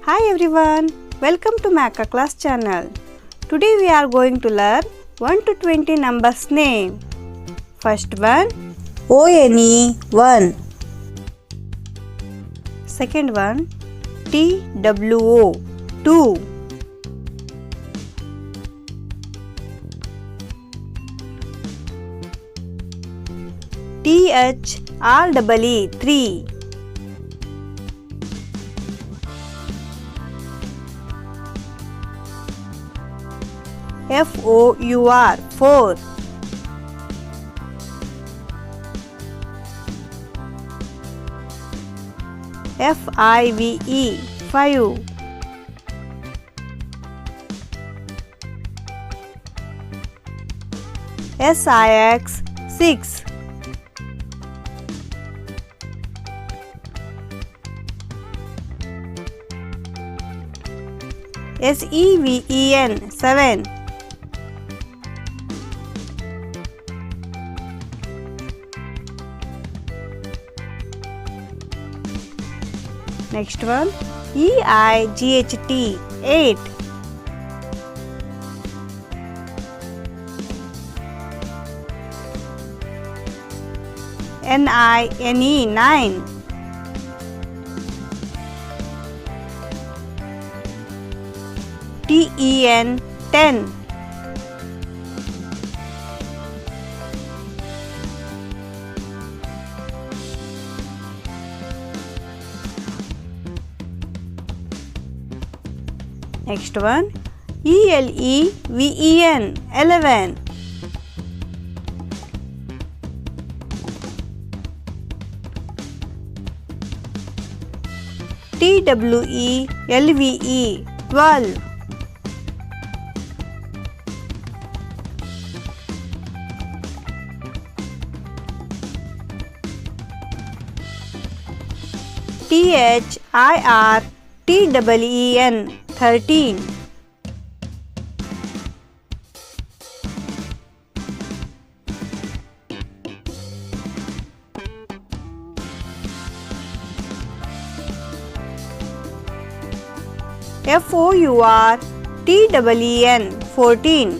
Hi everyone, welcome to my Akka Class channel. Today we are going to learn 1 to 20 numbers name. First one, ONE 1. Second one, TWO 2. THREE 3. FOUR 4. FIVE 5. SIX 6. SEVEN 7. Next one, EIGHT 8. NINE 9. TEN 10. Next one, ELEVEN 11. TWELVE 12. THIRTEN 13. FOURTEN 14.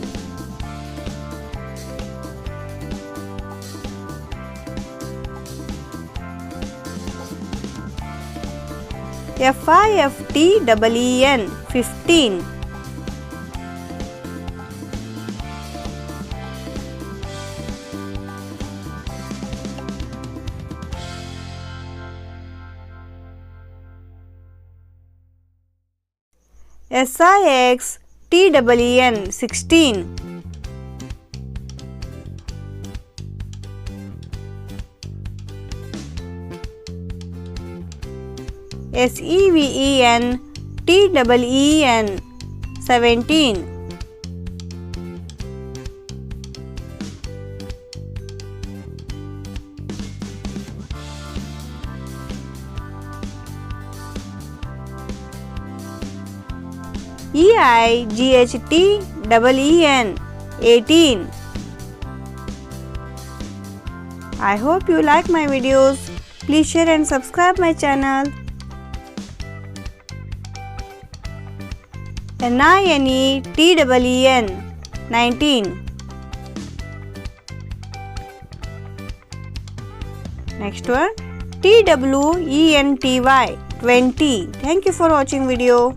FIFTEN 15. SIXTEN 16. SEVENTEEN 17. EIGHTEN 18. I hope you like my videos. Please share and subscribe my channel. NINETEN 19. Next one, TWENTY 20. Thank you for watching video.